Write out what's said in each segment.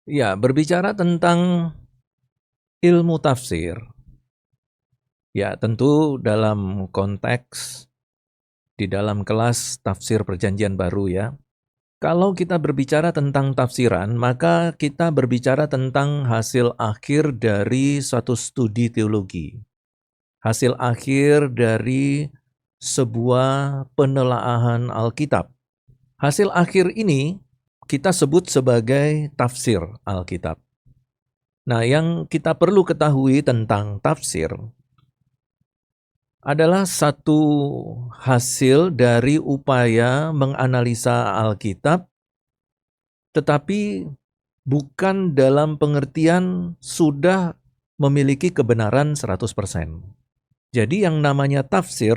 Ya, berbicara tentang ilmu tafsir, ya tentu dalam konteks di dalam kelas tafsir Perjanjian Baru ya. Kalau kita berbicara tentang tafsiran, maka kita berbicara tentang hasil akhir dari suatu studi teologi. Hasil akhir dari sebuah penelaahan Alkitab. Hasil akhir ini kita sebut sebagai tafsir Alkitab. Nah, yang kita perlu ketahui tentang tafsir adalah satu hasil dari upaya menganalisa Alkitab, tetapi bukan dalam pengertian sudah memiliki kebenaran 100%. Jadi yang namanya tafsir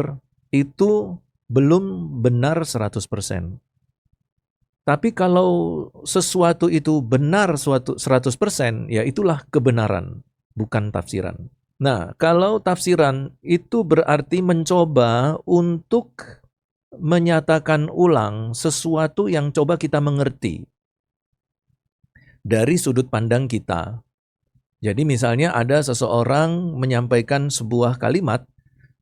itu belum benar 100%. Tapi kalau sesuatu itu benar 100%, ya itulah kebenaran, bukan tafsiran. Nah, kalau tafsiran itu berarti mencoba untuk menyatakan ulang sesuatu yang coba kita mengerti dari sudut pandang kita. Jadi misalnya ada seseorang menyampaikan sebuah kalimat,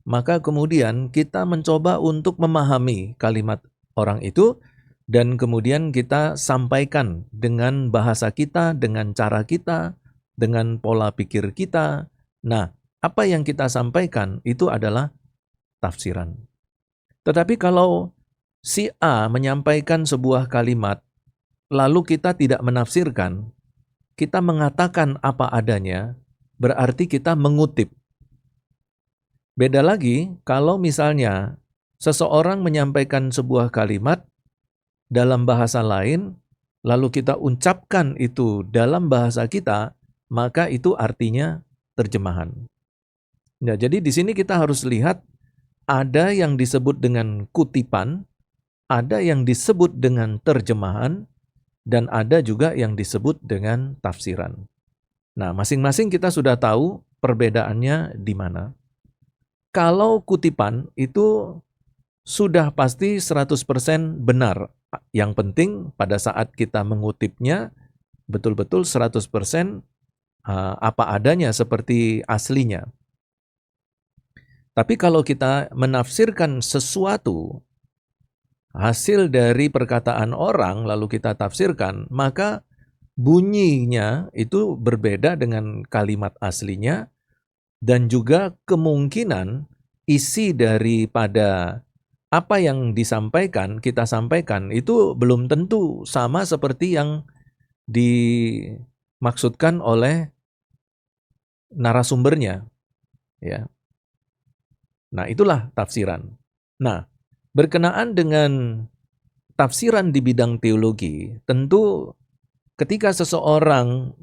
maka kemudian kita mencoba untuk memahami kalimat orang itu, dan kemudian kita sampaikan dengan bahasa kita, dengan cara kita, dengan pola pikir kita. Nah, apa yang kita sampaikan itu adalah tafsiran. Tetapi kalau si A menyampaikan sebuah kalimat, lalu kita tidak menafsirkan, kita mengatakan apa adanya, berarti kita mengutip. Beda lagi kalau misalnya seseorang menyampaikan sebuah kalimat dalam bahasa lain, lalu kita ucapkan itu dalam bahasa kita, maka itu artinya terjemahan. Nah, jadi di sini kita harus lihat ada yang disebut dengan kutipan, ada yang disebut dengan terjemahan, dan ada juga yang disebut dengan tafsiran. Nah, masing-masing kita sudah tahu perbedaannya di mana. Kalau kutipan itu sudah pasti 100% benar. Yang penting pada saat kita mengutipnya betul-betul 100% apa adanya seperti aslinya. Tapi kalau kita menafsirkan sesuatu hasil dari perkataan orang lalu kita tafsirkan, maka bunyinya itu berbeda dengan kalimat aslinya, dan juga kemungkinan isi daripada apa yang kita sampaikan itu belum tentu sama seperti yang dimaksudkan oleh narasumbernya, ya. Nah, itulah tafsiran. Nah, berkenaan dengan tafsiran di bidang teologi, tentu ketika seseorang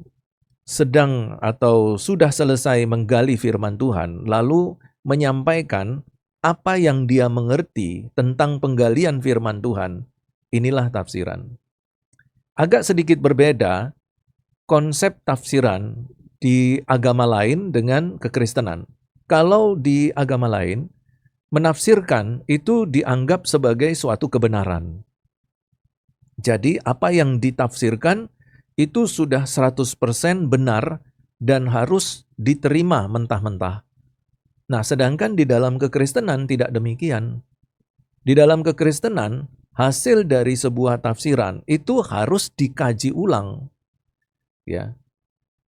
sedang atau sudah selesai menggali firman Tuhan, lalu menyampaikan apa yang dia mengerti tentang penggalian firman Tuhan, inilah tafsiran. Agak sedikit berbeda konsep tafsiran di agama lain dengan kekristenan. Kalau di agama lain, menafsirkan itu dianggap sebagai suatu kebenaran. Jadi apa yang ditafsirkan itu sudah 100% benar dan harus diterima mentah-mentah. Nah, sedangkan di dalam kekristenan tidak demikian. Di dalam kekristenan, hasil dari sebuah tafsiran itu harus dikaji ulang. Ya.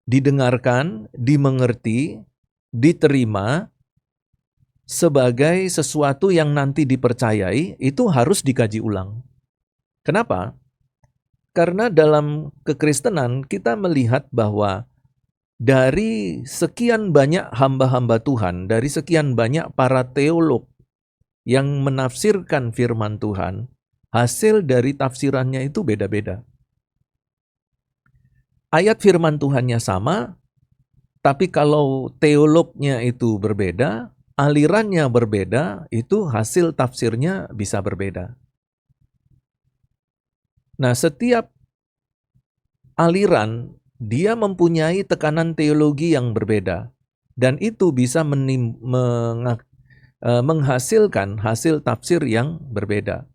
Didengarkan, dimengerti, diterima sebagai sesuatu yang nanti dipercayai, itu harus dikaji ulang. Kenapa? Karena dalam kekristenan kita melihat bahwa dari sekian banyak hamba-hamba Tuhan, dari sekian banyak para teolog yang menafsirkan firman Tuhan, hasil dari tafsirannya itu beda-beda. Ayat firman Tuhannya sama, tapi kalau teolognya itu berbeda, alirannya berbeda, itu hasil tafsirnya bisa berbeda. Nah, setiap aliran dia mempunyai tekanan teologi yang berbeda, dan itu bisa menghasilkan hasil tafsir yang berbeda.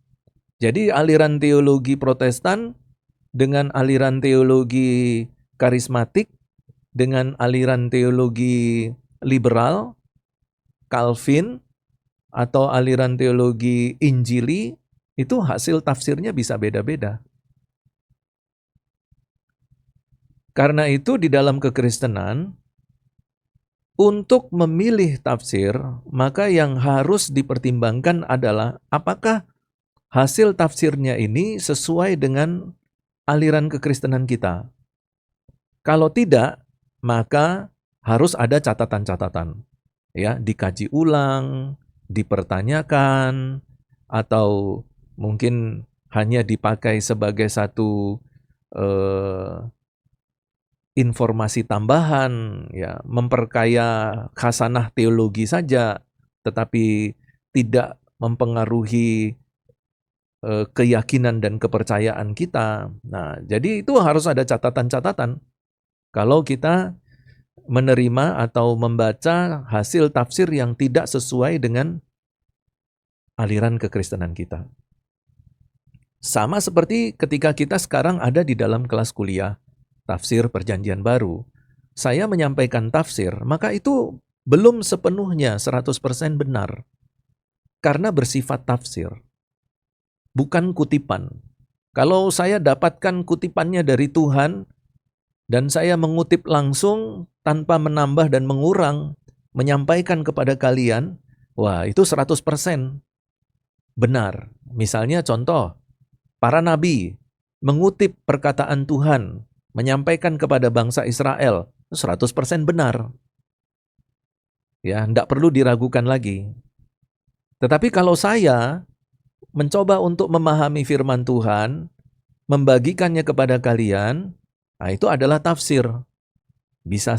Jadi aliran teologi Protestan dengan aliran teologi karismatik dengan aliran teologi liberal, Calvin, atau aliran teologi Injili, itu hasil tafsirnya bisa beda-beda. Karena itu di dalam kekristenan, untuk memilih tafsir, maka yang harus dipertimbangkan adalah apakah hasil tafsirnya ini sesuai dengan aliran kekristenan kita. Kalau tidak, maka harus ada catatan-catatan. Ya, dikaji ulang, dipertanyakan, atau mungkin hanya dipakai sebagai satu informasi tambahan, ya, memperkaya khasanah teologi saja, tetapi tidak mempengaruhi keyakinan dan kepercayaan kita. Nah, jadi itu harus ada catatan-catatan. Kalau kita menerima atau membaca hasil tafsir yang tidak sesuai dengan aliran kekristenan kita. Sama seperti ketika kita sekarang ada di dalam kelas kuliah tafsir Perjanjian Baru. Saya menyampaikan tafsir, maka itu belum sepenuhnya 100% benar. Karena bersifat tafsir, bukan kutipan. Kalau saya dapatkan kutipannya dari Tuhan, dan saya mengutip langsung tanpa menambah dan mengurang, menyampaikan kepada kalian, wah itu 100% benar. Misalnya contoh, para nabi mengutip perkataan Tuhan, menyampaikan kepada bangsa Israel, 100% benar. Ya, tidak perlu diragukan lagi. Tetapi kalau saya mencoba untuk memahami firman Tuhan, membagikannya kepada kalian, nah itu adalah tafsir. Bisa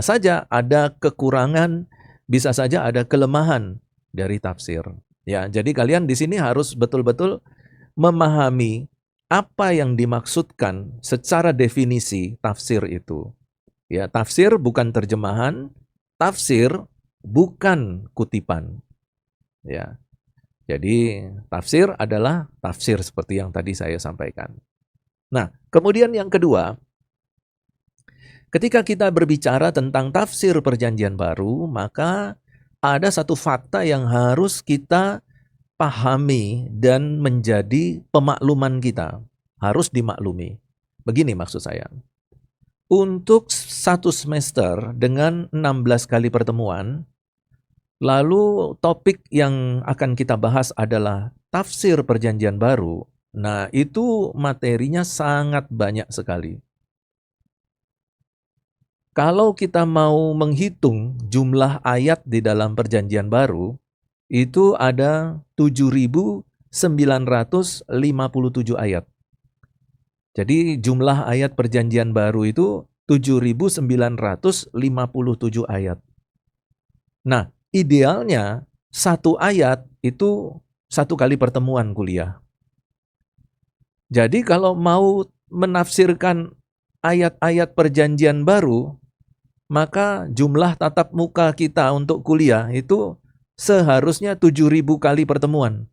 saja ada kekurangan, bisa saja ada kelemahan dari tafsir. Ya, jadi kalian di sini harus betul-betul memahami apa yang dimaksudkan secara definisi tafsir itu. Ya, tafsir bukan terjemahan, tafsir bukan kutipan. Ya. Jadi tafsir adalah tafsir seperti yang tadi saya sampaikan. Nah, kemudian yang kedua, ketika kita berbicara tentang tafsir Perjanjian Baru, maka ada satu fakta yang harus kita pahami dan menjadi pemakluman kita. Harus dimaklumi. Begini maksud saya. Untuk satu semester dengan 16 kali pertemuan, lalu topik yang akan kita bahas adalah tafsir Perjanjian Baru. Nah, itu materinya sangat banyak sekali. Kalau kita mau menghitung jumlah ayat di dalam Perjanjian Baru, itu ada 7.957 ayat. Jadi jumlah ayat Perjanjian Baru itu 7.957 ayat. Nah, idealnya satu ayat itu satu kali pertemuan kuliah. Jadi kalau mau menafsirkan ayat-ayat Perjanjian Baru, maka jumlah tatap muka kita untuk kuliah itu seharusnya 7.000 kali pertemuan.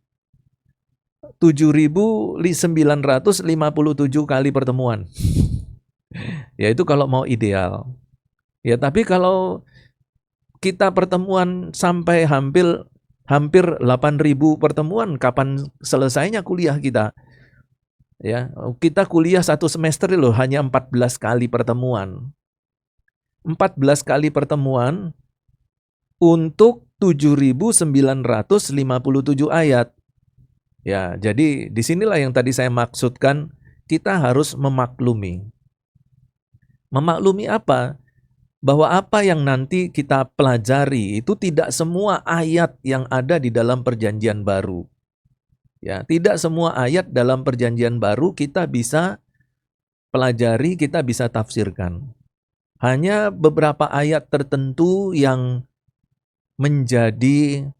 7.957 kali pertemuan. Ya itu kalau mau ideal. Ya tapi kalau kita pertemuan sampai hampir 8.000 pertemuan, kapan selesainya kuliah kita? Ya, kita kuliah satu semester loh hanya 14 kali pertemuan. 14 kali pertemuan untuk 7.957 ayat. Ya, jadi disinilah yang tadi saya maksudkan, kita harus memaklumi. Memaklumi apa? Bahwa apa yang nanti kita pelajari itu tidak semua ayat yang ada di dalam Perjanjian Baru. Ya, tidak semua ayat dalam Perjanjian Baru kita bisa pelajari, kita bisa tafsirkan. Hanya beberapa ayat tertentu yang menjadi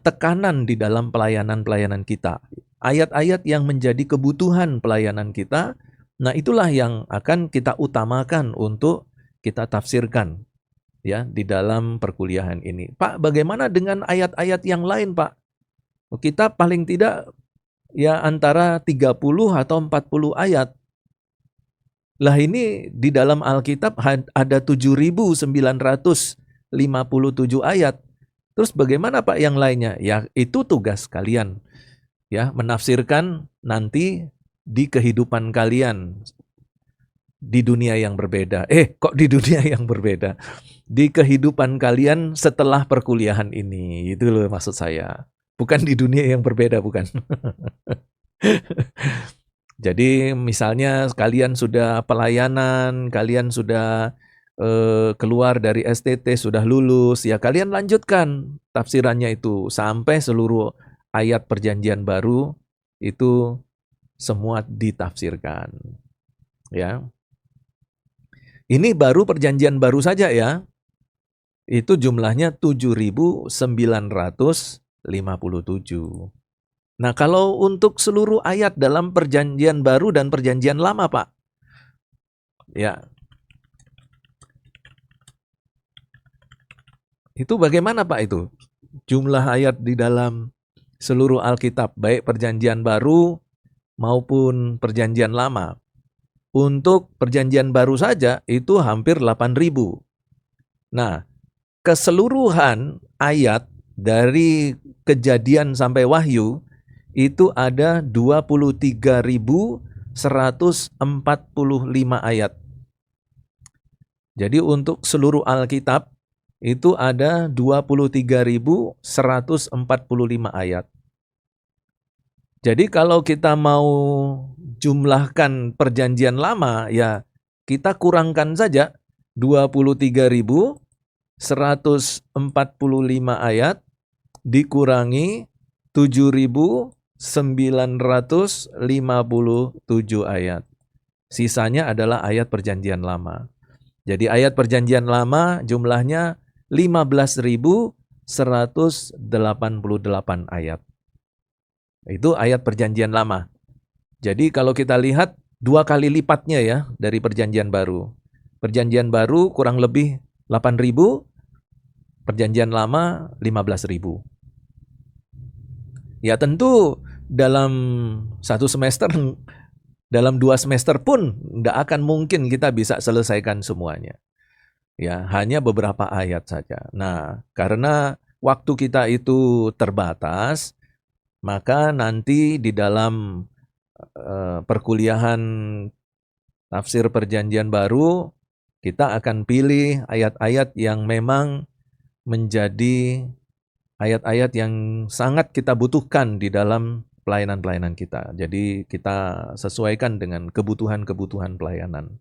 tekanan di dalam pelayanan-pelayanan kita. Ayat-ayat yang menjadi kebutuhan pelayanan kita, nah itulah yang akan kita utamakan untuk kita tafsirkan ya di dalam perkuliahan ini. Pak, bagaimana dengan ayat-ayat yang lain, Pak? Kita paling tidak ya antara 30 atau 40 ayat. Lah ini di dalam Alkitab ada 7.957 ayat. Terus bagaimana Pak yang lainnya? Ya itu tugas kalian, ya menafsirkan nanti di kehidupan kalian di dunia yang berbeda. Kok di dunia yang berbeda? Di kehidupan kalian setelah perkuliahan ini. Itu loh maksud saya. Bukan di dunia yang berbeda, bukan. Jadi misalnya kalian sudah pelayanan, kalian sudah keluar dari STT, sudah lulus, ya kalian lanjutkan tafsirannya itu sampai seluruh ayat perjanjian baru itu semua ditafsirkan. Ya. Ini baru perjanjian baru saja ya. Itu jumlahnya 7.957. Nah, kalau untuk seluruh ayat dalam perjanjian baru dan perjanjian lama, Pak. Ya. Itu bagaimana, Pak, itu? Jumlah ayat di dalam seluruh Alkitab, baik perjanjian baru maupun perjanjian lama. Untuk perjanjian baru saja itu hampir 8.000. Nah, keseluruhan ayat dari Kejadian sampai Wahyu itu ada 23.145 ayat. Jadi untuk seluruh Alkitab itu ada 23.145 ayat. Jadi kalau kita mau jumlahkan perjanjian lama, ya kita kurangkan saja 23.145 ayat dikurangi 7.957 ayat. Sisanya adalah ayat perjanjian lama. Jadi ayat perjanjian lama jumlahnya 15.188 ayat. Itu ayat perjanjian lama. Jadi kalau kita lihat 2 kali lipatnya ya dari perjanjian baru. Perjanjian baru kurang lebih 8.000, perjanjian lama 15.000. Ya tentu dalam 1 semester, dalam 2 semester pun tidak akan mungkin kita bisa selesaikan semuanya. Ya, hanya beberapa ayat saja. Nah, karena waktu kita itu terbatas, maka nanti di dalam perkuliahan tafsir perjanjian baru, kita akan pilih ayat-ayat yang memang menjadi ayat-ayat yang sangat kita butuhkan di dalam pelayanan-pelayanan kita. Jadi kita sesuaikan dengan kebutuhan-kebutuhan pelayanan.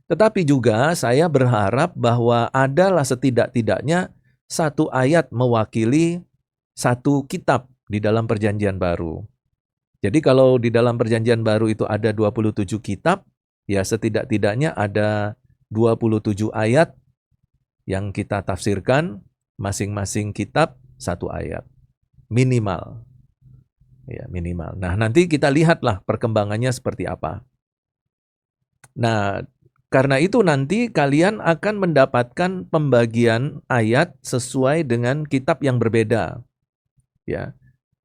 Tetapi juga saya berharap bahwa adalah setidak-tidaknya satu ayat mewakili satu kitab di dalam perjanjian baru. Jadi kalau di dalam perjanjian baru itu ada 27 kitab, ya setidak-tidaknya ada 27 ayat yang kita tafsirkan, masing-masing kitab satu ayat. Minimal. Ya, minimal. Nah, nanti kita lihatlah perkembangannya seperti apa. Nah, karena itu nanti kalian akan mendapatkan pembagian ayat sesuai dengan kitab yang berbeda. Ya.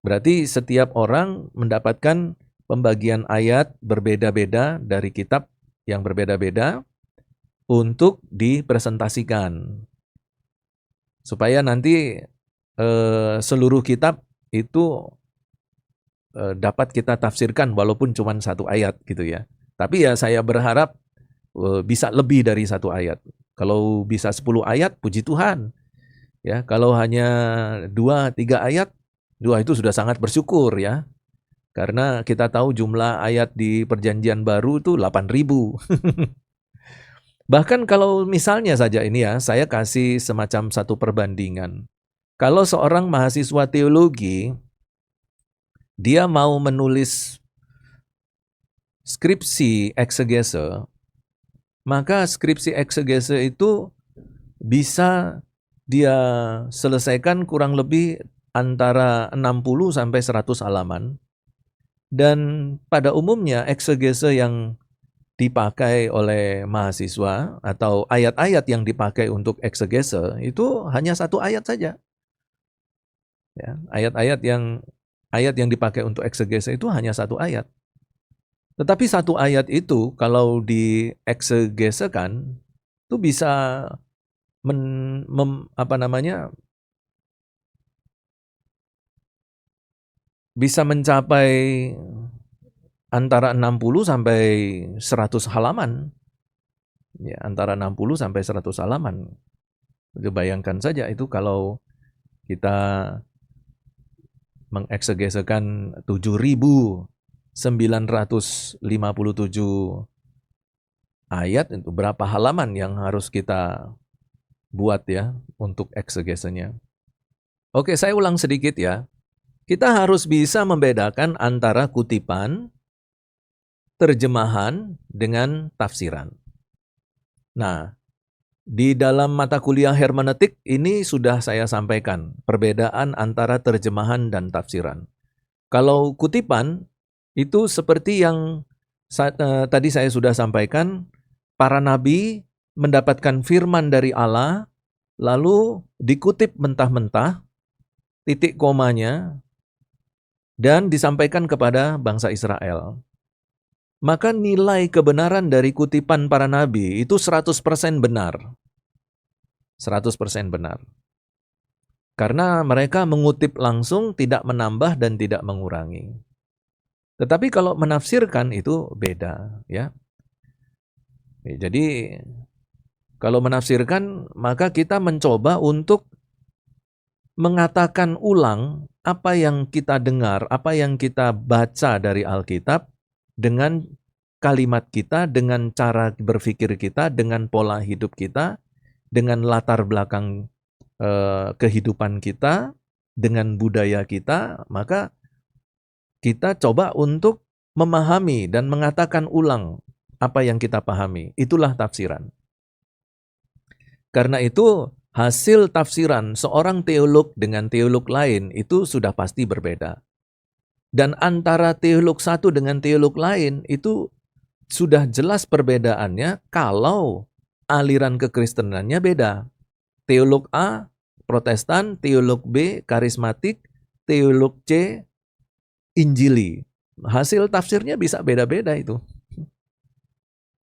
Berarti setiap orang mendapatkan pembagian ayat berbeda-beda dari kitab yang berbeda-beda untuk dipresentasikan. Supaya nanti seluruh kitab itu dapat kita tafsirkan walaupun cuma satu ayat gitu ya. Tapi ya saya berharap bisa lebih dari satu ayat. Kalau bisa 10 ayat, puji Tuhan. Ya, kalau hanya 2-3 ayat, itu sudah sangat bersyukur ya. Karena kita tahu jumlah ayat di perjanjian baru itu 8.000. Bahkan kalau misalnya saja ini ya, saya kasih semacam satu perbandingan. Kalau seorang mahasiswa teologi, dia mau menulis skripsi eksegese, maka skripsi eksegese itu bisa dia selesaikan kurang lebih antara 60 sampai 100 halaman. Dan pada umumnya eksegese yang dipakai oleh mahasiswa atau ayat-ayat yang dipakai untuk eksegese itu hanya satu ayat saja. Ya, ayat yang dipakai untuk eksegese itu hanya satu ayat. Tetapi satu ayat itu kalau dieksegesekan itu bisa bisa mencapai antara 60 sampai 100 halaman. Ya, antara 60 sampai 100 halaman. Itu bayangkan saja itu kalau kita mengeksegesekan 7.957 ayat, itu berapa halaman yang harus kita buat ya untuk eksegesinya. Oke, saya ulang sedikit ya. Kita harus bisa membedakan antara kutipan, terjemahan, dengan tafsiran. Nah, di dalam mata kuliah hermeneutik ini sudah saya sampaikan perbedaan antara terjemahan dan tafsiran. Kalau kutipan itu seperti yang tadi saya sudah sampaikan, para nabi mendapatkan firman dari Allah, lalu dikutip mentah-mentah, titik komanya, dan disampaikan kepada bangsa Israel. Maka nilai kebenaran dari kutipan para nabi itu 100% benar. 100% benar. Karena mereka mengutip langsung, tidak menambah dan tidak mengurangi. Tetapi kalau menafsirkan itu beda, ya. Jadi kalau menafsirkan maka kita mencoba untuk mengatakan ulang apa yang kita dengar, apa yang kita baca dari Alkitab dengan kalimat kita, dengan cara berpikir kita, dengan pola hidup kita, dengan latar belakang kehidupan kita, dengan budaya kita, maka kita coba untuk memahami dan mengatakan ulang apa yang kita pahami. Itulah tafsiran. Karena itu hasil tafsiran seorang teolog dengan teolog lain itu sudah pasti berbeda. Dan antara teolog satu dengan teolog lain itu sudah jelas perbedaannya kalau aliran kekristenannya beda. Teolog A, Protestan, teolog B, karismatik, teolog C, Injili. Hasil tafsirnya bisa beda-beda itu.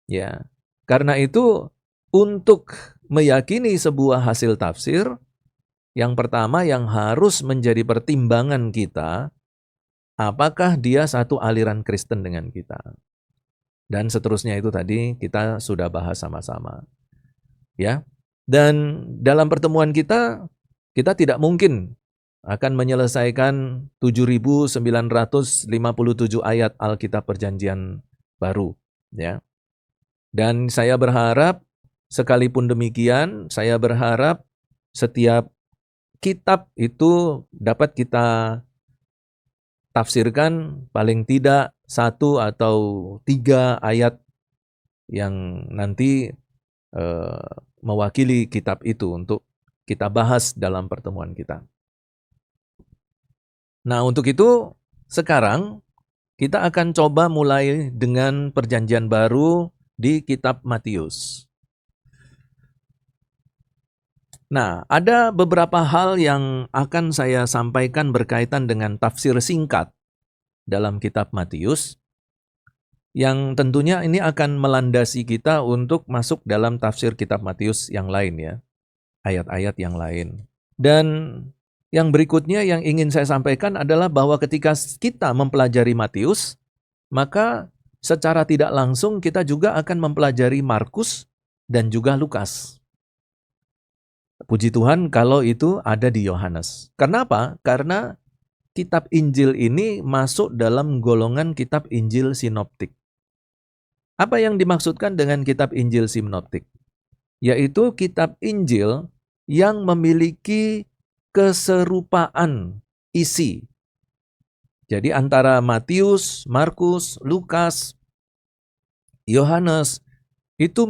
Ya. Karena itu untuk meyakini sebuah hasil tafsir, yang pertama yang harus menjadi pertimbangan kita, apakah dia satu aliran Kristen dengan kita. Dan seterusnya itu tadi kita sudah bahas sama-sama. Ya. Dan dalam pertemuan kita tidak mungkin akan menyelesaikan 7.957 ayat Alkitab Perjanjian Baru, ya. Dan saya berharap sekalipun demikian, saya berharap setiap kitab itu dapat kita tafsirkan paling tidak 1 atau 3 ayat yang nanti mewakili kitab itu untuk kita bahas dalam pertemuan kita. Nah, untuk itu sekarang kita akan coba mulai dengan Perjanjian Baru di kitab Matius. Nah, ada beberapa hal yang akan saya sampaikan berkaitan dengan tafsir singkat dalam kitab Matius, yang tentunya ini akan melandasi kita untuk masuk dalam tafsir kitab Matius yang lain ya, ayat-ayat yang lain. Dan yang berikutnya yang ingin saya sampaikan adalah bahwa ketika kita mempelajari Matius, maka secara tidak langsung kita juga akan mempelajari Markus dan juga Lukas. Puji Tuhan kalau itu ada di Yohanes. Kenapa? Karena kitab Injil ini masuk dalam golongan kitab Injil sinoptik. Apa yang dimaksudkan dengan kitab Injil sinoptik? Yaitu kitab Injil yang memiliki keserupaan isi. Jadi antara Matius, Markus, Lukas, Yohanes, itu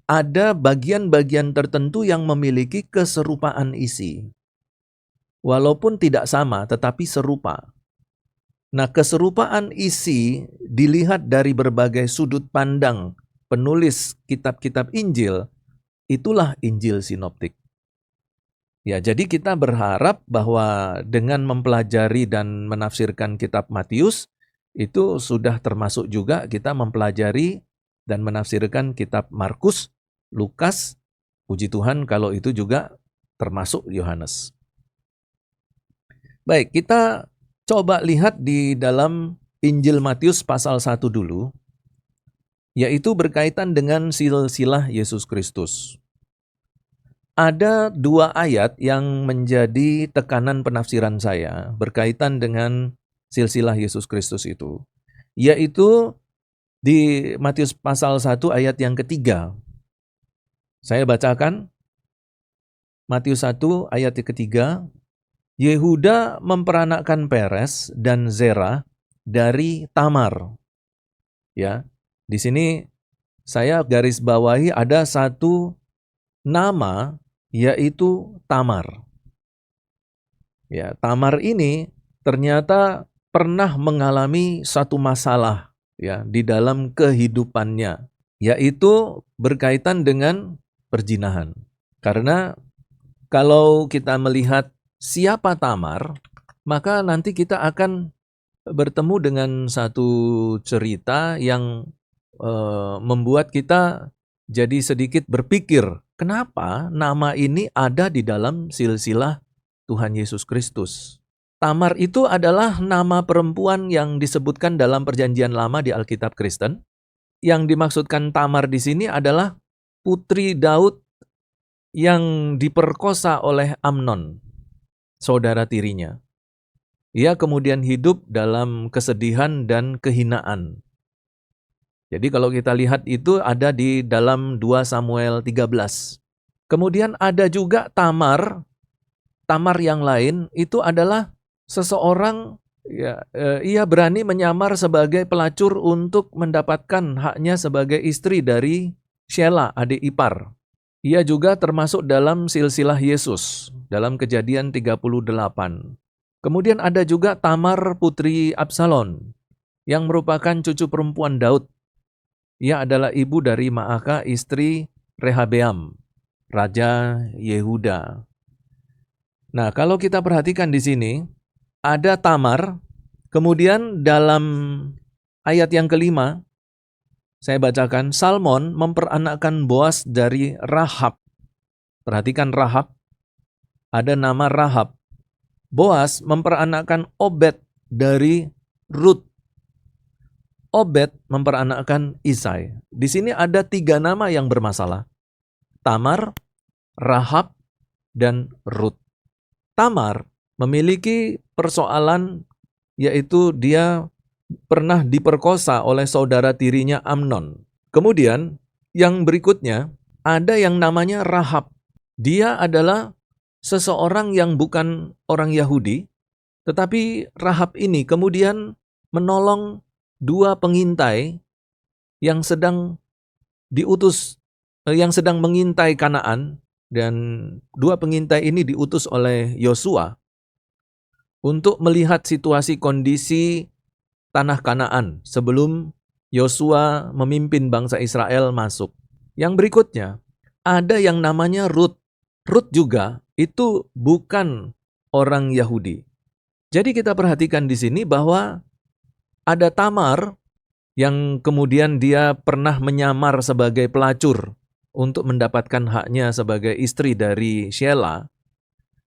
ada bagian-bagian tertentu yang memiliki keserupaan isi. Walaupun tidak sama, tetapi serupa. Nah, keserupaan isi dilihat dari berbagai sudut pandang penulis kitab-kitab Injil, itulah Injil sinoptik. Ya, jadi kita berharap bahwa dengan mempelajari dan menafsirkan kitab Matius, itu sudah termasuk juga kita mempelajari dan menafsirkan kitab Markus, Lukas, puji Tuhan kalau itu juga termasuk Yohanes. Baik, kita coba lihat di dalam Injil Matius pasal 1 dulu, yaitu berkaitan dengan silsilah Yesus Kristus. Ada 2 ayat yang menjadi tekanan penafsiran saya berkaitan dengan silsilah Yesus Kristus itu, yaitu di Matius pasal 1 ayat yang ketiga. Saya bacakan Matius 1 ayat yang ketiga. Yehuda memperanakkan Peres dan Zerah dari Tamar. Ya, di sini saya garis bawahi ada satu nama, yaitu Tamar. Ya, Tamar ini ternyata pernah mengalami satu masalah ya di dalam kehidupannya, yaitu berkaitan dengan perzinahan. Karena kalau kita melihat siapa Tamar, maka nanti kita akan bertemu dengan satu cerita yang membuat kita jadi sedikit berpikir, kenapa nama ini ada di dalam silsilah Tuhan Yesus Kristus. Tamar itu adalah nama perempuan yang disebutkan dalam Perjanjian Lama di Alkitab Kristen. Yang dimaksudkan Tamar di sini adalah putri Daud yang diperkosa oleh Amnon, saudara tirinya. Ia kemudian hidup dalam kesedihan dan kehinaan. Jadi kalau kita lihat itu ada di dalam 2 Samuel 13. Kemudian ada juga Tamar yang lain, itu adalah seseorang, ia berani menyamar sebagai pelacur untuk mendapatkan haknya sebagai istri dari Shelah, adik ipar. Ia juga termasuk dalam silsilah Yesus, dalam Kejadian 38. Kemudian ada juga Tamar putri Absalom, yang merupakan cucu perempuan Daud. Ia adalah ibu dari Maaka, istri Rehabeam, Raja Yehuda. Nah, kalau kita perhatikan di sini, ada Tamar, kemudian dalam ayat yang kelima, saya bacakan, Salmon memperanakkan Boas dari Rahab. Perhatikan Rahab, ada nama Rahab. Boas memperanakkan Obed dari Rut. Obed memperanakkan Isai. Di sini ada 3 nama yang bermasalah. Tamar, Rahab, dan Rut. Tamar memiliki persoalan, yaitu dia pernah diperkosa oleh saudara tirinya Amnon. Kemudian yang berikutnya ada yang namanya Rahab. Dia adalah seseorang yang bukan orang Yahudi, tetapi Rahab ini kemudian menolong 2 pengintai yang sedang diutus, yang sedang mengintai Kanaan, dan 2 pengintai ini diutus oleh Yosua untuk melihat situasi kondisi tanah Kanaan sebelum Yosua memimpin bangsa Israel masuk. Yang berikutnya, ada yang namanya Rut. Rut juga itu bukan orang Yahudi. Jadi kita perhatikan di sini bahwa ada Tamar yang kemudian dia pernah menyamar sebagai pelacur untuk mendapatkan haknya sebagai istri dari Shelah,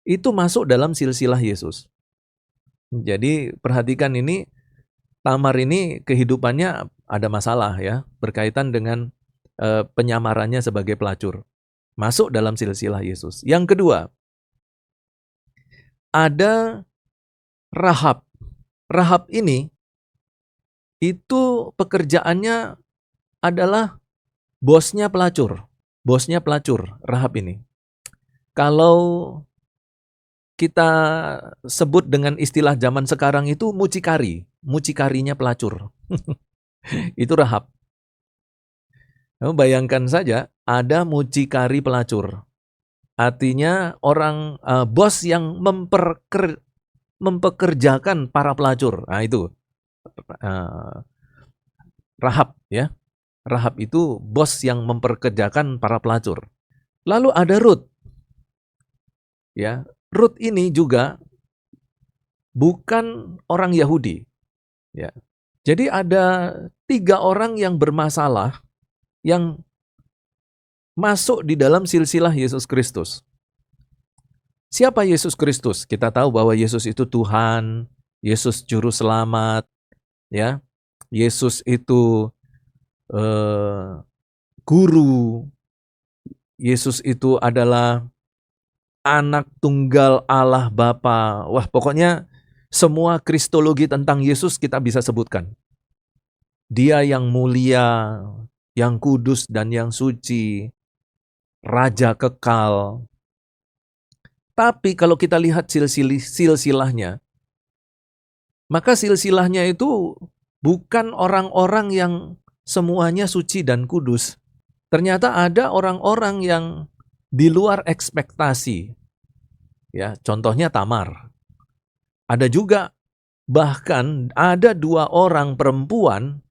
itu masuk dalam silsilah Yesus. Jadi perhatikan ini, Tamar ini kehidupannya ada masalah ya, berkaitan dengan penyamarannya sebagai pelacur. Masuk dalam silsilah Yesus. Yang kedua, ada Rahab. Rahab ini itu pekerjaannya adalah bosnya pelacur. Bosnya pelacur, Rahab ini. Kalau kita sebut dengan istilah zaman sekarang itu mucikari. Mucikarinya pelacur. Itu Rahab. Kamu bayangkan saja, ada mucikari pelacur. Artinya orang bos yang mempekerjakan para pelacur. Nah itu Rahab ya. Rahab itu bos yang memperkerjakan para pelacur. Lalu ada Rut. Ya, Rut ini juga bukan orang Yahudi. Ya. Jadi ada 3 orang yang bermasalah yang masuk di dalam silsilah Yesus Kristus. Siapa Yesus Kristus? Kita tahu bahwa Yesus itu Tuhan, Yesus juru selamat, ya. Yesus itu guru, Yesus itu adalah anak tunggal Allah Bapa. Wah, pokoknya semua kristologi tentang Yesus kita bisa sebutkan. Dia yang mulia, yang kudus dan yang suci, raja kekal. Tapi kalau kita lihat silsilahnya, maka silsilahnya itu bukan orang-orang yang semuanya suci dan kudus. Ternyata ada orang-orang yang di luar ekspektasi. Ya, contohnya Tamar. Ada juga bahkan ada 2 orang perempuan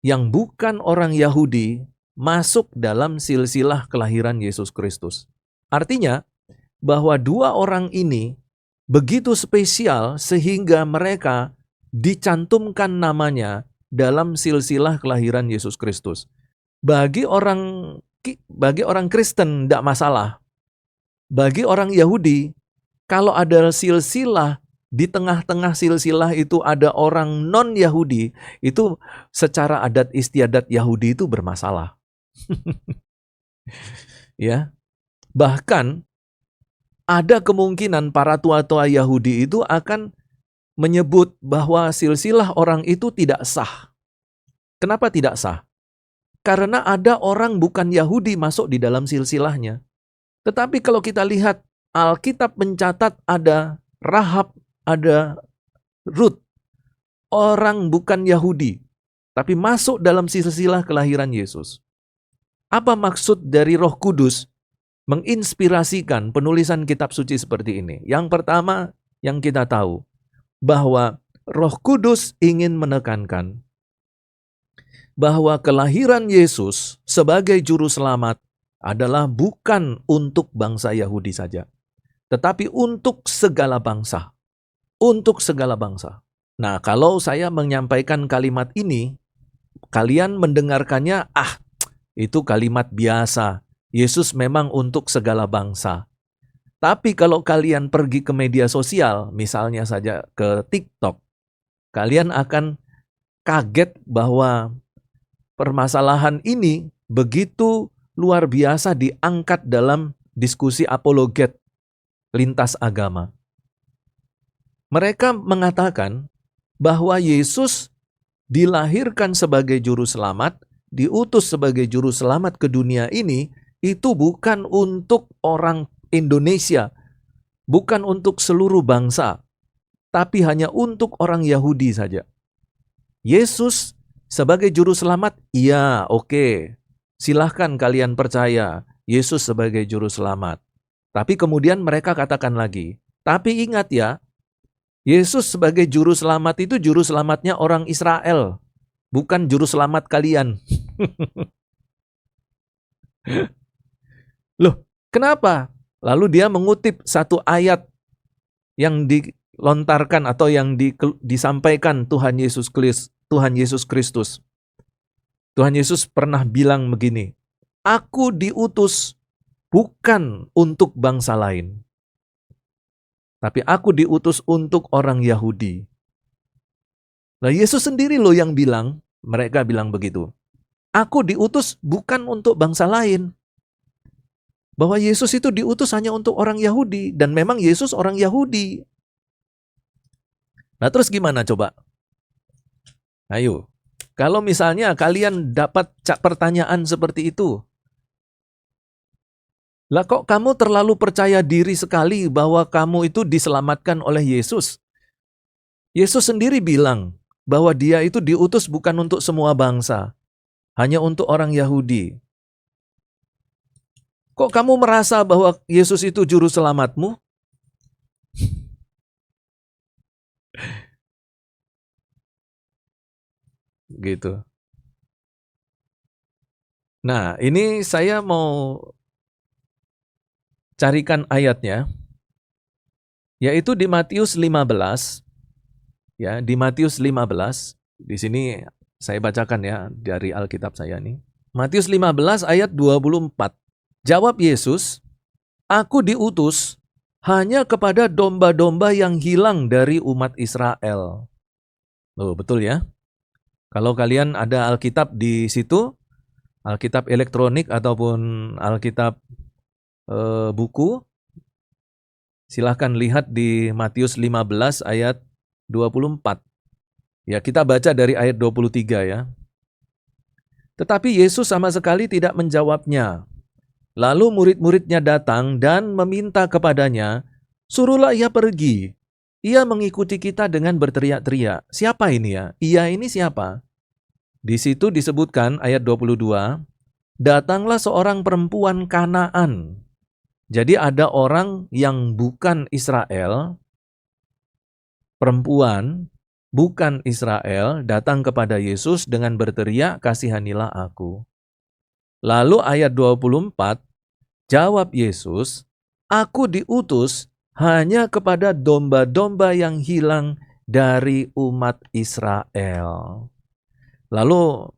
yang bukan orang Yahudi masuk dalam silsilah kelahiran Yesus Kristus. Artinya bahwa 2 orang ini begitu spesial sehingga mereka dicantumkan namanya dalam silsilah kelahiran Yesus Kristus. Bagi orang Kristen tidak masalah. Bagi orang Yahudi, kalau ada silsilah, di tengah-tengah silsilah itu ada orang non-Yahudi, itu secara adat istiadat Yahudi itu bermasalah. Ya. Bahkan ada kemungkinan para tua-tua Yahudi itu akan menyebut bahwa silsilah orang itu tidak sah. Kenapa tidak sah? Karena ada orang bukan Yahudi masuk di dalam silsilahnya. Tetapi kalau kita lihat Alkitab mencatat ada Rahab, ada Rut, orang bukan Yahudi, tapi masuk dalam silsilah kelahiran Yesus. Apa maksud dari Roh Kudus menginspirasikan penulisan kitab suci seperti ini? Yang pertama yang kita tahu, bahwa Roh Kudus ingin menekankan bahwa kelahiran Yesus sebagai juru selamat adalah bukan untuk bangsa Yahudi saja, tetapi untuk segala bangsa. Untuk segala bangsa. Nah, kalau saya menyampaikan kalimat ini, kalian mendengarkannya, itu kalimat biasa. Yesus memang untuk segala bangsa. Tapi kalau kalian pergi ke media sosial, misalnya saja ke TikTok, kalian akan kaget bahwa permasalahan ini begitu luar biasa diangkat dalam diskusi apologet lintas agama. Mereka mengatakan bahwa Yesus dilahirkan sebagai juru selamat, diutus sebagai juru selamat ke dunia ini, itu bukan untuk orang Indonesia, bukan untuk seluruh bangsa, tapi hanya untuk orang Yahudi saja. Yesus sebagai juru selamat, iya, oke. Silahkan kalian percaya Yesus sebagai juru selamat. Tapi kemudian mereka katakan lagi, tapi ingat ya, Yesus sebagai juru selamat itu juru selamatnya orang Israel, bukan juru selamat kalian. Loh, kenapa? Lalu dia mengutip satu ayat yang dilontarkan atau yang disampaikan Tuhan Yesus Kristus. Tuhan Yesus pernah bilang begini, "Aku diutus bukan untuk bangsa lain, tapi aku diutus untuk orang Yahudi." Nah, Yesus sendiri loh yang bilang, mereka bilang begitu. Aku diutus bukan untuk bangsa lain. Bahwa Yesus itu diutus hanya untuk orang Yahudi, dan memang Yesus orang Yahudi. Nah, terus gimana coba? Ayo, kalau misalnya kalian dapat pertanyaan seperti itu, lah kok kamu terlalu percaya diri sekali bahwa kamu itu diselamatkan oleh Yesus? Yesus sendiri bilang bahwa dia itu diutus bukan untuk semua bangsa, hanya untuk orang Yahudi. Kok kamu merasa bahwa Yesus itu juru selamatmu? Gitu. Nah, ini saya mau carikan ayatnya, yaitu di Matius 15. Ya, di Matius 15 Di sini saya bacakan ya dari Alkitab saya nih. Matius 15 ayat 24. Jawab Yesus, "Aku diutus hanya kepada domba-domba yang hilang dari umat Israel." Loh, betul ya? Kalau kalian ada Alkitab di situ, Alkitab elektronik ataupun Alkitab buku, silahkan lihat di Matius 15 ayat 24. Ya, kita baca dari ayat 23 ya. Tetapi Yesus sama sekali tidak menjawabnya. Lalu murid-muridnya datang dan meminta kepadanya, "Suruhlah ia pergi. Ia mengikuti kita dengan berteriak-teriak." Siapa ini ya? Ia ini siapa? Di situ disebutkan ayat 22, datanglah seorang perempuan Kanaan. Jadi ada orang yang bukan Israel, perempuan bukan Israel, datang kepada Yesus dengan berteriak, "Kasihanilah aku." Lalu ayat 24, jawab Yesus, "Aku diutus hanya kepada domba-domba yang hilang dari umat Israel." Lalu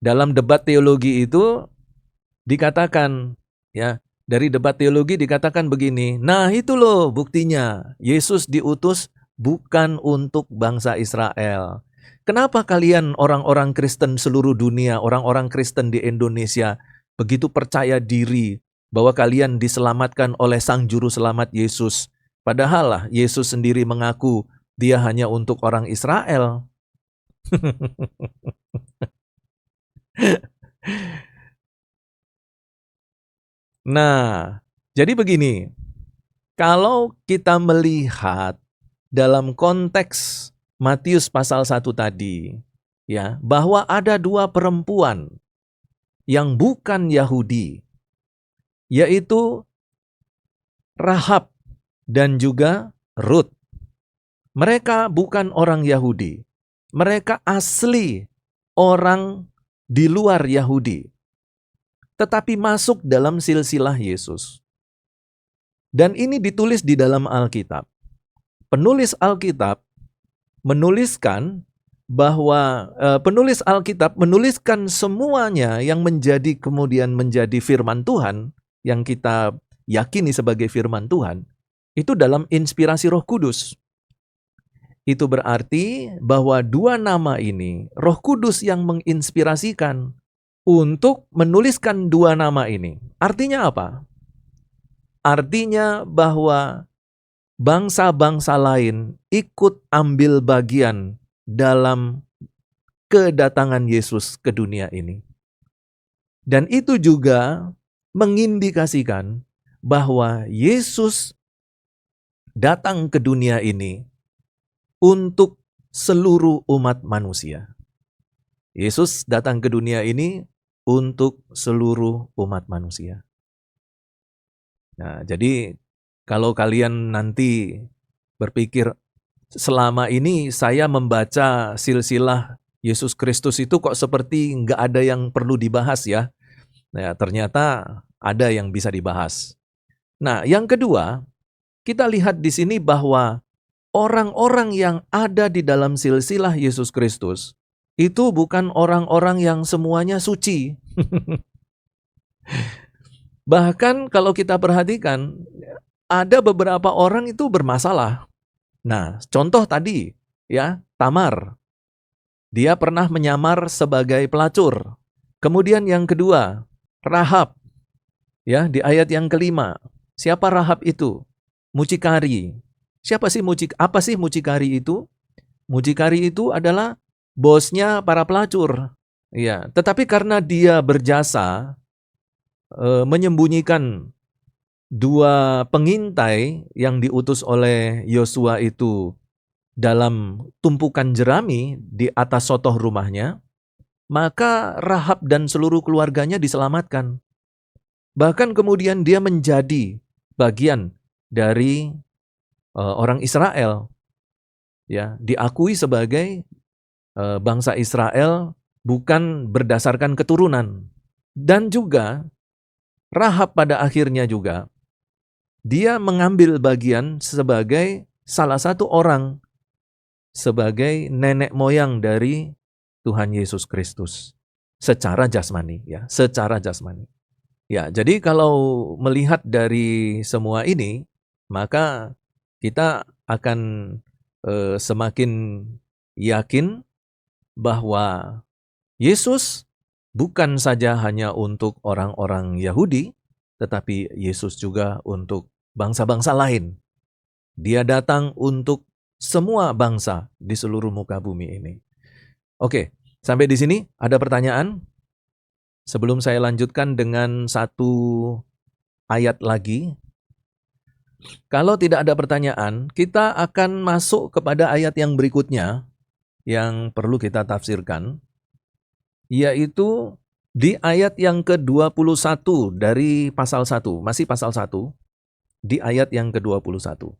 dalam debat teologi itu dikatakan, ya, dari debat teologi dikatakan begini, nah itu loh buktinya, Yesus diutus bukan untuk bangsa Israel. Kenapa kalian orang-orang Kristen seluruh dunia, orang-orang Kristen di Indonesia begitu percaya diri bahwa kalian diselamatkan oleh Sang Juru Selamat Yesus? Padahal lah Yesus sendiri mengaku dia hanya untuk orang Israel. Nah, jadi begini, kalau kita melihat dalam konteks Matius pasal 1 tadi, ya, bahwa ada dua perempuan yang bukan Yahudi, yaitu Rahab dan juga Rut. Mereka bukan orang Yahudi. Mereka asli orang di luar Yahudi, tetapi masuk dalam silsilah Yesus. Dan ini ditulis di dalam Alkitab. Penulis Alkitab menuliskan bahwa penulis Alkitab menuliskan semuanya yang kemudian menjadi firman Tuhan, yang kita yakini sebagai firman Tuhan, itu dalam inspirasi Roh Kudus. Itu berarti bahwa dua nama ini, Roh Kudus yang menginspirasikan untuk menuliskan dua nama ini. Artinya apa? Artinya bahwa bangsa-bangsa lain ikut ambil bagian dalam kedatangan Yesus ke dunia ini. Dan itu juga mengindikasikan bahwa Yesus datang ke dunia ini untuk seluruh umat manusia. Yesus datang ke dunia ini untuk seluruh umat manusia. Nah, jadi kalau kalian nanti berpikir, selama ini saya membaca silsilah Yesus Kristus itu kok seperti nggak ada yang perlu dibahas ya. Nah, ternyata ada yang bisa dibahas. Nah, yang kedua, kita lihat di sini bahwa orang-orang yang ada di dalam silsilah Yesus Kristus itu bukan orang-orang yang semuanya suci. Bahkan kalau kita perhatikan, ada beberapa orang itu bermasalah. Nah, contoh tadi, ya, Tamar. Dia pernah menyamar sebagai pelacur. Kemudian yang kedua, Rahab. Ya, di ayat yang kelima. Siapa Rahab itu? Mucikari. Apa sih mucikari itu? Mucikari itu adalah bosnya para pelacur. Ya, tetapi karena dia berjasa menyembunyikan dua pengintai yang diutus oleh Yosua itu dalam tumpukan jerami di atas sotoh rumahnya, maka Rahab dan seluruh keluarganya diselamatkan. Bahkan kemudian dia menjadi bagian dari orang Israel, ya, diakui sebagai bangsa Israel bukan berdasarkan keturunan. Dan juga Rahab pada akhirnya juga dia mengambil bagian sebagai salah satu orang sebagai nenek moyang dari Tuhan Yesus Kristus secara jasmani, ya, secara jasmani. Ya, jadi kalau melihat dari semua ini, maka kita akan semakin yakin bahwa Yesus bukan saja hanya untuk orang-orang Yahudi, tetapi Yesus juga untuk bangsa-bangsa lain. Dia datang untuk semua bangsa di seluruh muka bumi ini. Oke, sampai di sini ada pertanyaan? Sebelum saya lanjutkan dengan satu ayat lagi. Kalau tidak ada pertanyaan, kita akan masuk kepada ayat yang berikutnya yang perlu kita tafsirkan, yaitu di ayat yang ke-21 dari pasal 1, masih pasal 1, di ayat yang ke-21.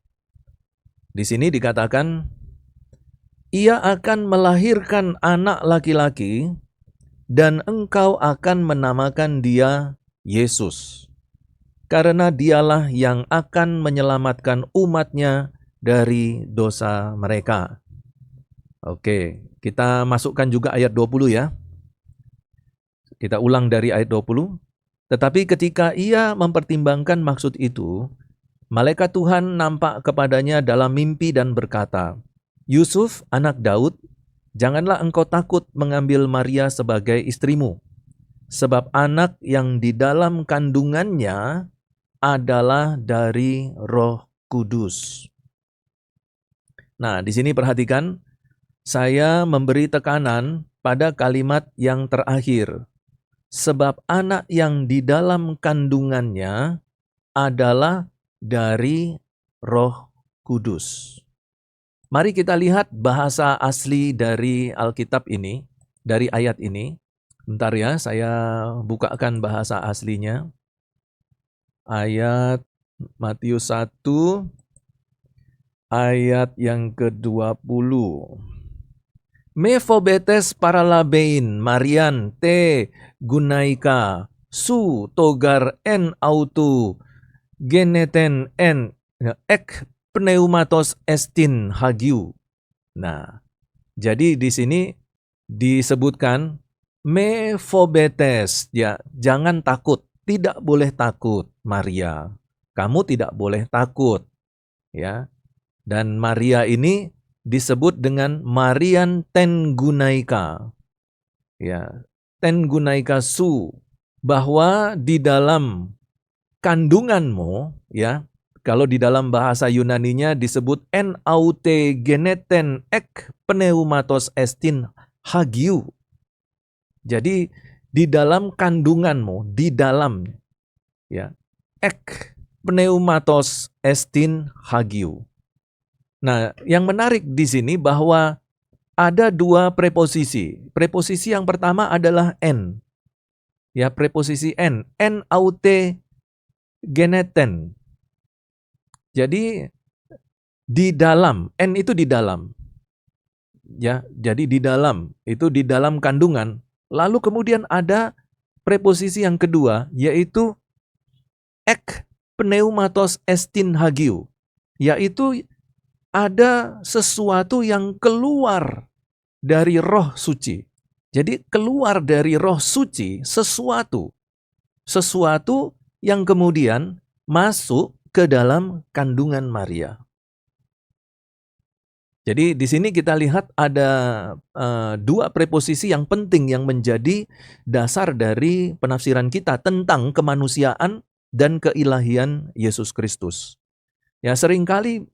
Di sini dikatakan, ia akan melahirkan anak laki-laki dan engkau akan menamakan dia Yesus, karena dialah yang akan menyelamatkan umatnya dari dosa mereka. Oke, kita masukkan juga ayat 20 ya. Kita ulang dari ayat 20. Tetapi ketika ia mempertimbangkan maksud itu, malaikat Tuhan nampak kepadanya dalam mimpi dan berkata, Yusuf, anak Daud, janganlah engkau takut mengambil Maria sebagai istrimu, sebab anak yang di dalam kandungannya adalah dari Roh Kudus. Nah, di sini perhatikan, saya memberi tekanan pada kalimat yang terakhir. Sebab anak yang di dalam kandungannya adalah dari Roh Kudus. Mari kita lihat bahasa asli dari Alkitab ini, dari ayat ini. Bentar ya, saya bukakan bahasa aslinya. Ayat Matius 1, ayat yang ke-20. Mephobetes paralabein Marian te gunaika su togar en autu geneten en ek pneumatos estin hagiu. Nah, jadi di sini disebutkan Mephobetes, ya, jangan takut, tidak boleh takut Maria. Kamu tidak boleh takut, ya. Dan Maria ini disebut dengan Marian ten gunaika. Ya, ten gunaika su, bahwa di dalam kandunganmu, ya, kalau di dalam bahasa Yunaninya disebut en aute geneten ek pneumatos estin hagiu. Jadi di dalam kandunganmu, di dalam, ya, ek pneumatos estin hagiu. Nah, yang menarik di sini bahwa ada dua preposisi. Preposisi yang pertama adalah en. Ya, preposisi en aute geneten. Jadi di dalam, en itu di dalam. Ya, jadi di dalam, itu di dalam kandungan. Lalu kemudian ada preposisi yang kedua, yaitu ek pneumatos estin hagiu, yaitu ada sesuatu yang keluar dari Roh Suci. Jadi keluar dari Roh Suci sesuatu yang kemudian masuk ke dalam kandungan Maria. Jadi di sini kita lihat ada dua preposisi yang penting yang menjadi dasar dari penafsiran kita tentang kemanusiaan dan keilahian Yesus Kristus. Ya, seringkali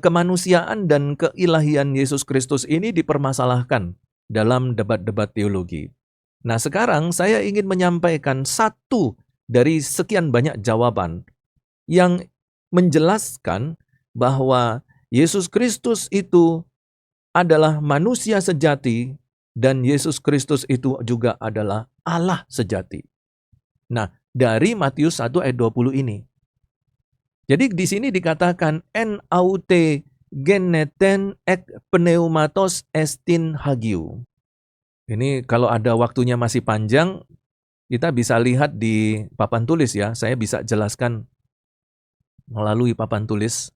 kemanusiaan dan keilahian Yesus Kristus ini dipermasalahkan dalam debat-debat teologi. Nah, sekarang saya ingin menyampaikan satu dari sekian banyak jawaban yang menjelaskan bahwa Yesus Kristus itu adalah manusia sejati dan Yesus Kristus itu juga adalah Allah sejati. Nah, dari Matius 1 ayat 20 ini. Jadi di sini dikatakan en aute geneten ek pneumatos estin hagiu. Ini kalau ada waktunya masih panjang, kita bisa lihat di papan tulis ya. Saya bisa jelaskan melalui papan tulis.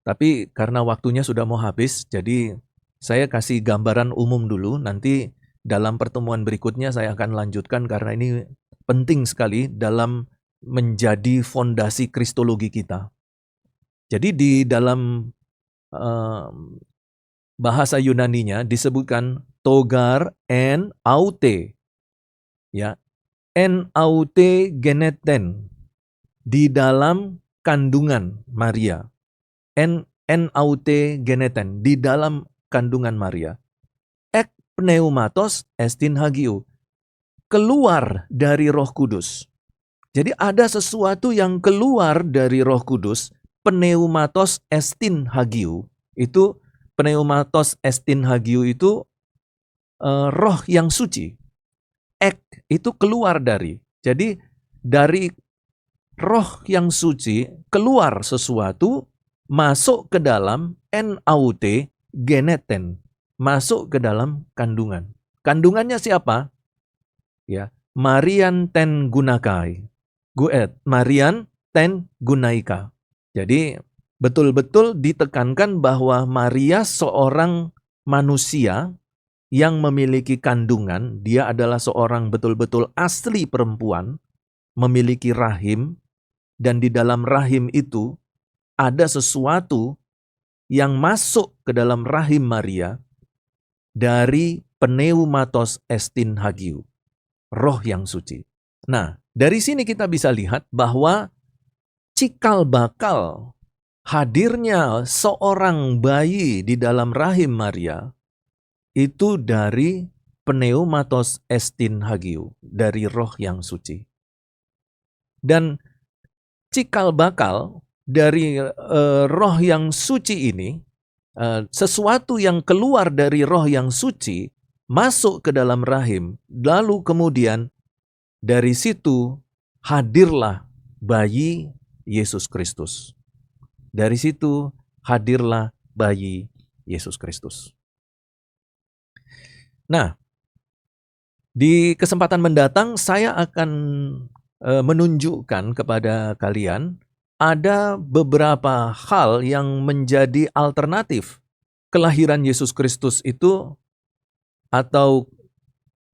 Tapi karena waktunya sudah mau habis, jadi Saya kasih gambaran umum dulu, nanti dalam pertemuan berikutnya saya akan lanjutkan karena ini penting sekali dalam menjadi fondasi kristologi kita. Jadi di dalam bahasa Yunaninya disebutkan togar en aute, ya, en aute geneten, di dalam kandungan Maria. En aute geneten, di dalam kandungan Maria. Ek pneumatos estin hagiu, keluar dari Roh Kudus. Jadi ada sesuatu yang keluar dari Roh Kudus, pneumatos estin hagiu. Itu pneumatos estin hagiu itu roh yang suci. Ek itu keluar dari. Jadi dari roh yang suci keluar sesuatu masuk ke dalam NAUT geneten, masuk ke dalam kandungan. Kandungannya siapa? Ya, Marian ten gunakai. Marian ten gunaika. Jadi betul-betul ditekankan bahwa Maria seorang manusia yang memiliki kandungan, dia adalah seorang betul-betul asli perempuan, memiliki rahim, dan di dalam rahim itu ada sesuatu yang masuk ke dalam rahim Maria dari pneumatos estin hagiu, roh yang suci. Nah, dari sini kita bisa lihat bahwa cikal bakal hadirnya seorang bayi di dalam rahim Maria itu dari pneumatos estin hagiu, dari roh yang suci. Dan cikal bakal dari roh yang suci ini, sesuatu yang keluar dari roh yang suci, masuk ke dalam rahim, lalu kemudian dari situ hadirlah bayi Yesus Kristus. Dari situ hadirlah bayi Yesus Kristus. Nah, di kesempatan mendatang saya akan menunjukkan kepada kalian ada beberapa hal yang menjadi alternatif kelahiran Yesus Kristus itu atau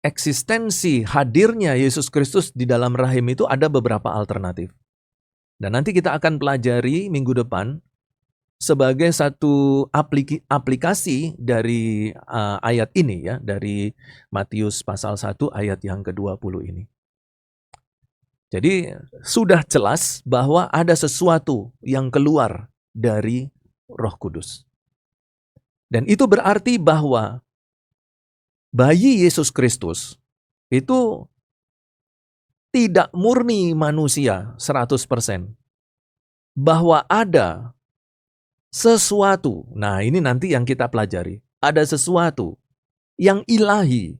eksistensi hadirnya Yesus Kristus di dalam rahim itu ada beberapa alternatif. Dan nanti kita akan pelajari minggu depan sebagai satu aplikasi dari ayat ini ya, dari Matius pasal 1 ayat yang ke-20 ini. Jadi sudah jelas bahwa ada sesuatu yang keluar dari Roh Kudus. Dan itu berarti bahwa bayi Yesus Kristus itu tidak murni manusia 100%. Bahwa ada sesuatu, nah ini nanti yang kita pelajari, ada sesuatu yang ilahi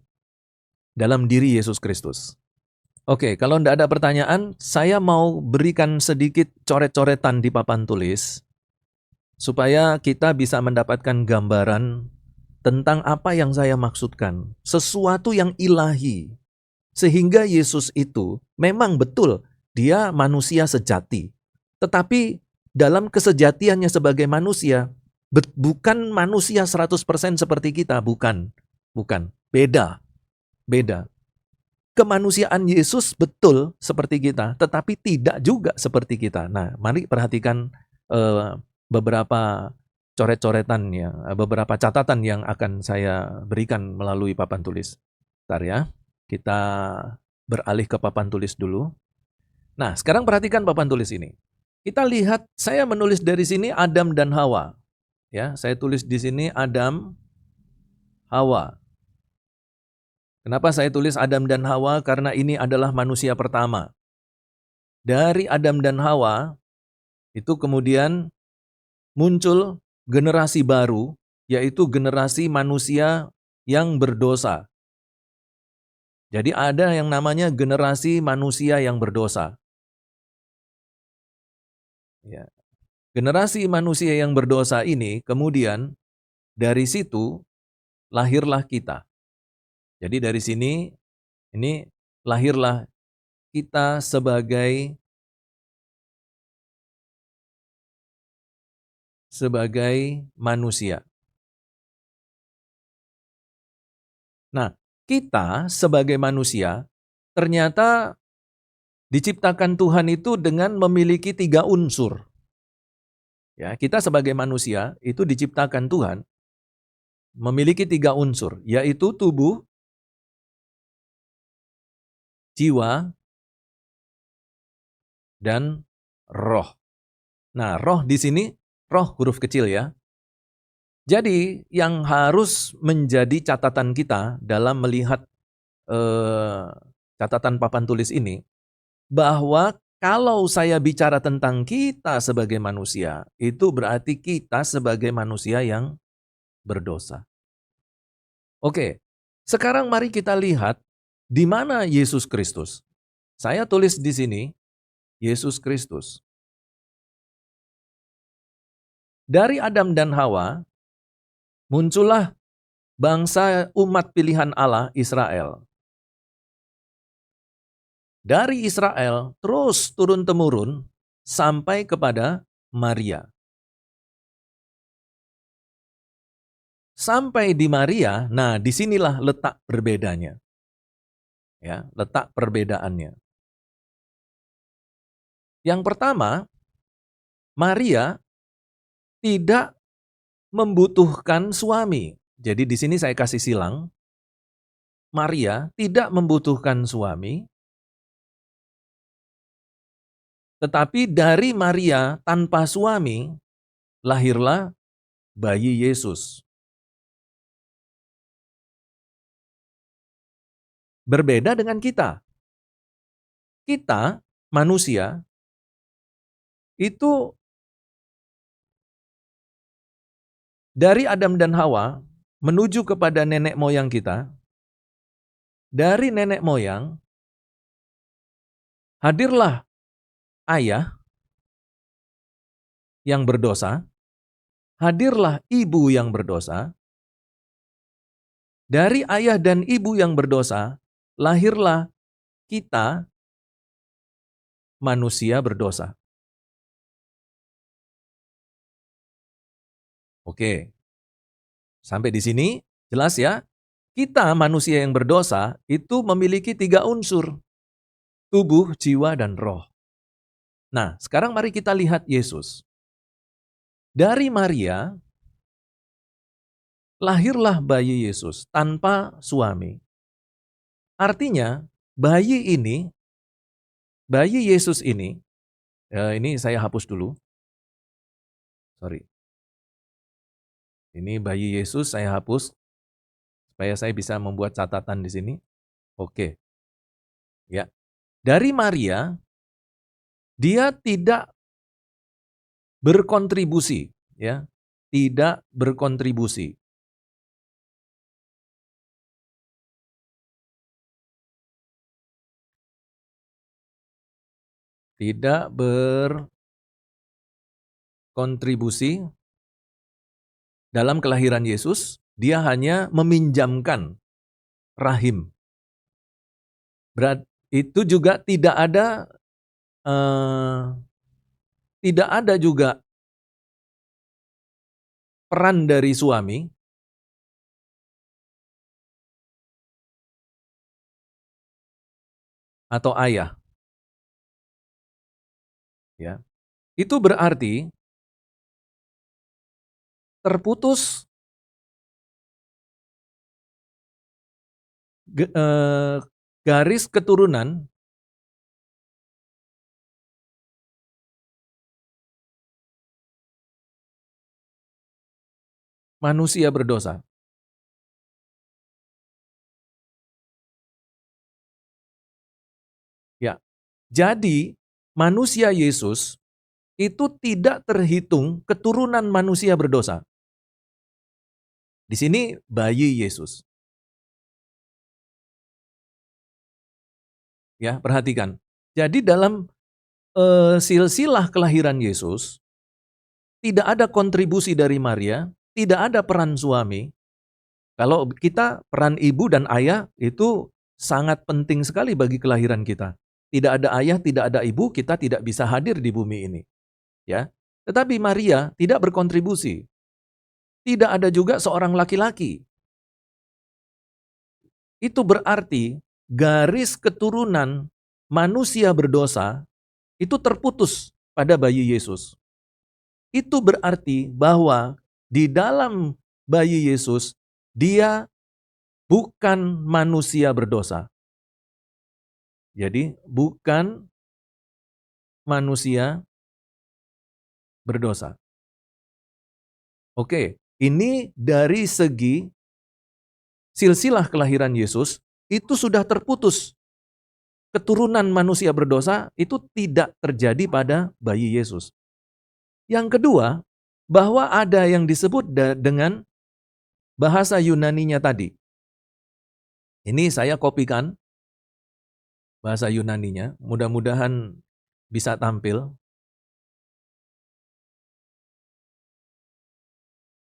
dalam diri Yesus Kristus. Oke, kalau tidak ada pertanyaan, saya mau berikan sedikit coret-coretan di papan tulis supaya kita bisa mendapatkan gambaran tentang apa yang saya maksudkan. Sesuatu yang ilahi. Sehingga Yesus itu memang betul, dia manusia sejati. Tetapi dalam kesejatiannya sebagai manusia, bukan manusia 100% seperti kita, bukan. Beda. Kemanusiaan Yesus betul seperti kita, tetapi tidak juga seperti kita. Nah, mari perhatikan beberapa coret-coretan ya, beberapa catatan yang akan saya berikan melalui papan tulis. Bentar ya, kita beralih ke papan tulis dulu. Nah, sekarang perhatikan papan tulis ini. Kita lihat, saya menulis dari sini Adam dan Hawa. Ya, saya tulis di sini Adam, Hawa. Kenapa saya tulis Adam dan Hawa? Karena ini adalah manusia pertama. Dari Adam dan Hawa, itu kemudian muncul generasi baru, yaitu generasi manusia yang berdosa. Jadi ada yang namanya generasi manusia yang berdosa. Ya. Generasi manusia yang berdosa ini, kemudian dari situ lahirlah kita. Jadi dari sini, ini lahirlah kita sebagai manusia. Nah, kita sebagai manusia ternyata diciptakan Tuhan itu dengan memiliki 3 unsur. Ya, kita sebagai manusia itu diciptakan Tuhan memiliki 3 unsur, yaitu tubuh, jiwa, dan roh. Nah, roh di sini, roh huruf kecil ya. Jadi, yang harus menjadi catatan kita dalam melihat eh, catatan papan tulis ini, bahwa kalau saya bicara tentang kita sebagai manusia, itu berarti kita sebagai manusia yang berdosa. Oke, sekarang mari kita lihat di mana Yesus Kristus. Saya tulis di sini, Yesus Kristus. Dari Adam dan Hawa, muncullah bangsa umat pilihan Allah Israel. Dari Israel terus turun-temurun sampai kepada Maria. Sampai di Maria, nah disinilah letak berbedanya. Ya, letak perbedaannya. Yang pertama, Maria tidak membutuhkan suami. Jadi di sini saya kasih silang. Maria tidak membutuhkan suami, tetapi dari Maria tanpa suami lahirlah bayi Yesus. Berbeda dengan kita. Kita, manusia, itu dari Adam dan Hawa menuju kepada nenek moyang kita. Dari nenek moyang, hadirlah ayah yang berdosa, hadirlah ibu yang berdosa. Dari ayah dan ibu yang berdosa, lahirlah kita, manusia berdosa. Oke, sampai di sini jelas ya? Kita manusia yang berdosa itu memiliki 3 unsur. Tubuh, jiwa, dan roh. Nah, sekarang mari kita lihat Yesus. Dari Maria, lahirlah bayi Yesus tanpa suami. Artinya, bayi Yesus ini saya hapus dulu. Sorry. Ini bayi Yesus saya hapus, supaya saya bisa membuat catatan di sini. Oke. Ya. Dari Maria, dia tidak berkontribusi, ya. Tidak berkontribusi. Tidak berkontribusi dalam kelahiran Yesus, dia hanya meminjamkan rahim. Itu juga tidak ada juga peran dari suami atau ayah. Ya. Itu berarti terputus garis keturunan manusia berdosa. Ya. Jadi, manusia Yesus itu tidak terhitung keturunan manusia berdosa. Di sini bayi Yesus. Ya, perhatikan. Jadi dalam silsilah kelahiran Yesus tidak ada kontribusi dari Maria, tidak ada peran suami. Kalau kita peran ibu dan ayah itu sangat penting sekali bagi kelahiran kita. Tidak ada ayah, tidak ada ibu, kita tidak bisa hadir di bumi ini. Ya. Tetapi Maria tidak berkontribusi. Tidak ada juga seorang laki-laki Itu berarti garis keturunan manusia berdosa itu terputus pada bayi Yesus. Itu berarti bahwa di dalam bayi Yesus, dia bukan manusia berdosa. Jadi bukan manusia berdosa. Oke, ini dari segi silsilah kelahiran Yesus itu sudah terputus. Keturunan manusia berdosa itu tidak terjadi pada bayi Yesus. Yang kedua, bahwa ada yang disebut dengan bahasa Yunaninya tadi. Ini saya kopikan bahasa Yunaninya, mudah-mudahan bisa tampil.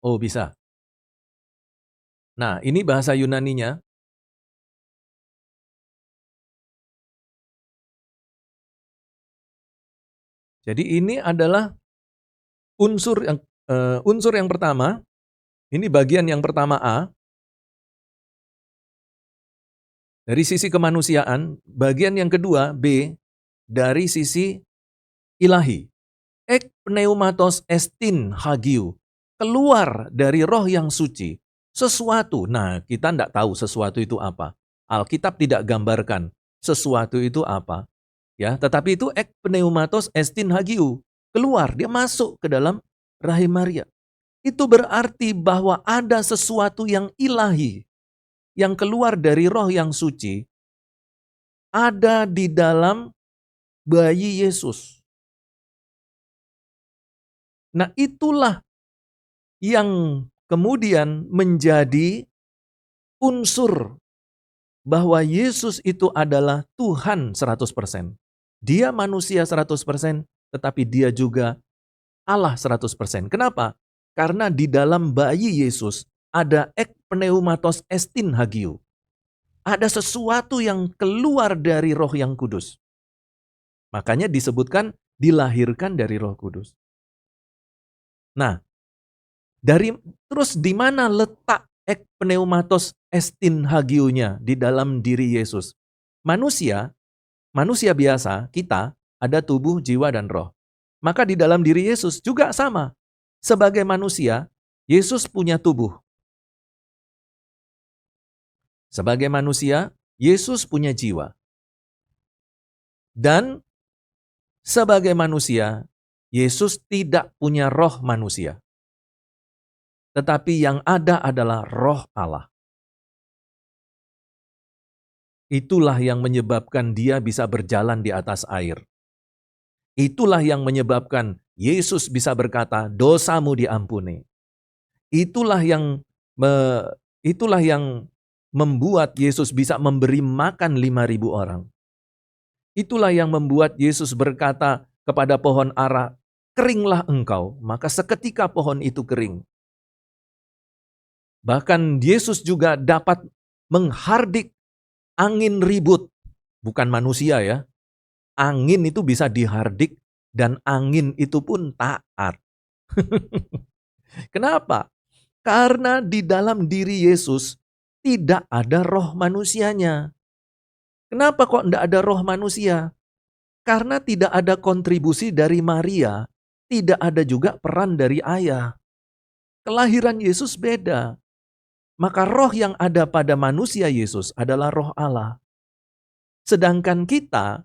Oh, bisa. Nah, ini bahasa Yunaninya. Jadi ini adalah unsur yang pertama. Ini bagian yang pertama A. Dari sisi kemanusiaan, bagian yang kedua B dari sisi ilahi. Ek pneumatos estin hagiu. Keluar dari roh yang suci. Sesuatu. Nah, kita tidak tahu sesuatu itu apa. Alkitab tidak gambarkan sesuatu itu apa. Ya, tetapi itu ek pneumatos estin hagiu. Keluar, dia masuk ke dalam rahim Maria. Itu berarti bahwa ada sesuatu yang ilahi yang keluar dari roh yang suci ada di dalam bayi Yesus. Nah, itulah yang kemudian menjadi unsur bahwa Yesus itu adalah Tuhan 100%. Dia manusia 100%, tetapi dia juga Allah 100%. Kenapa? Karena di dalam bayi Yesus ada ek pneumatos estin hagiu. Ada sesuatu yang keluar dari roh yang kudus. Makanya disebutkan dilahirkan dari roh kudus. Nah, terus di mana letak ek pneumatos estin hagiunya di dalam diri Yesus? Manusia biasa, kita ada tubuh, jiwa, dan roh. Maka di dalam diri Yesus juga sama. Sebagai manusia, Yesus punya tubuh. Sebagai manusia, Yesus punya jiwa. Dan sebagai manusia, Yesus tidak punya roh manusia. Tetapi yang ada adalah roh Allah. Itulah yang menyebabkan dia bisa berjalan di atas air. Itulah yang menyebabkan Yesus bisa berkata, dosamu diampuni. Itulah yang membuat Yesus bisa memberi makan 5.000 orang. Itulah yang membuat Yesus berkata kepada pohon ara, keringlah engkau, maka seketika pohon itu kering. Bahkan Yesus juga dapat menghardik angin ribut, bukan manusia ya. Angin itu bisa dihardik dan angin itu pun taat. Kenapa? Karena di dalam diri Yesus tidak ada roh manusianya. Kenapa kok tidak ada roh manusia? Karena tidak ada kontribusi dari Maria, tidak ada juga peran dari ayah. Kelahiran Yesus beda. Maka roh yang ada pada manusia Yesus adalah roh Allah. Sedangkan kita,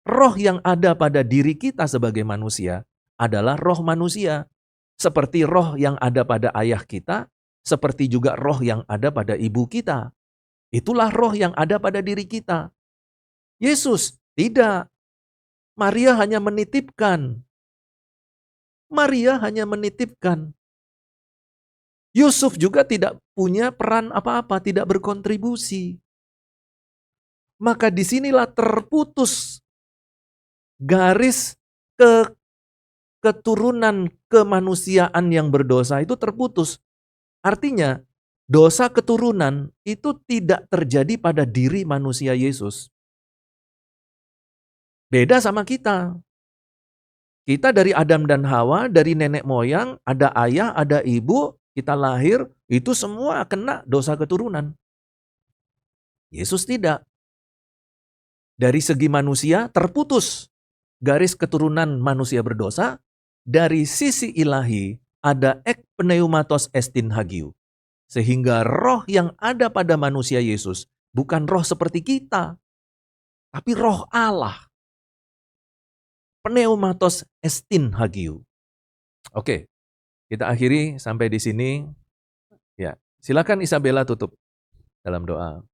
roh yang ada pada diri kita sebagai manusia adalah roh manusia. Seperti roh yang ada pada ayah kita, seperti juga roh yang ada pada ibu kita. Itulah roh yang ada pada diri kita. Yesus tidak. Maria hanya menitipkan. Maria hanya menitipkan. Yusuf juga tidak punya peran apa-apa, tidak berkontribusi. Maka disinilah terputus garis keturunan kemanusiaan yang berdosa itu terputus. Artinya, dosa keturunan itu tidak terjadi pada diri manusia Yesus. Beda sama kita. Kita dari Adam dan Hawa, dari nenek moyang, ada ayah, ada ibu, kita lahir, itu semua kena dosa keturunan. Yesus tidak. Dari segi manusia terputus garis keturunan manusia berdosa, dari sisi ilahi ada ek pneumatos estin hagiu. Sehingga roh yang ada pada manusia Yesus bukan roh seperti kita, tapi roh Allah. Pneumatos estin hagiu. Oke, kita akhiri sampai di sini. Ya, silakan Isabella tutup dalam doa.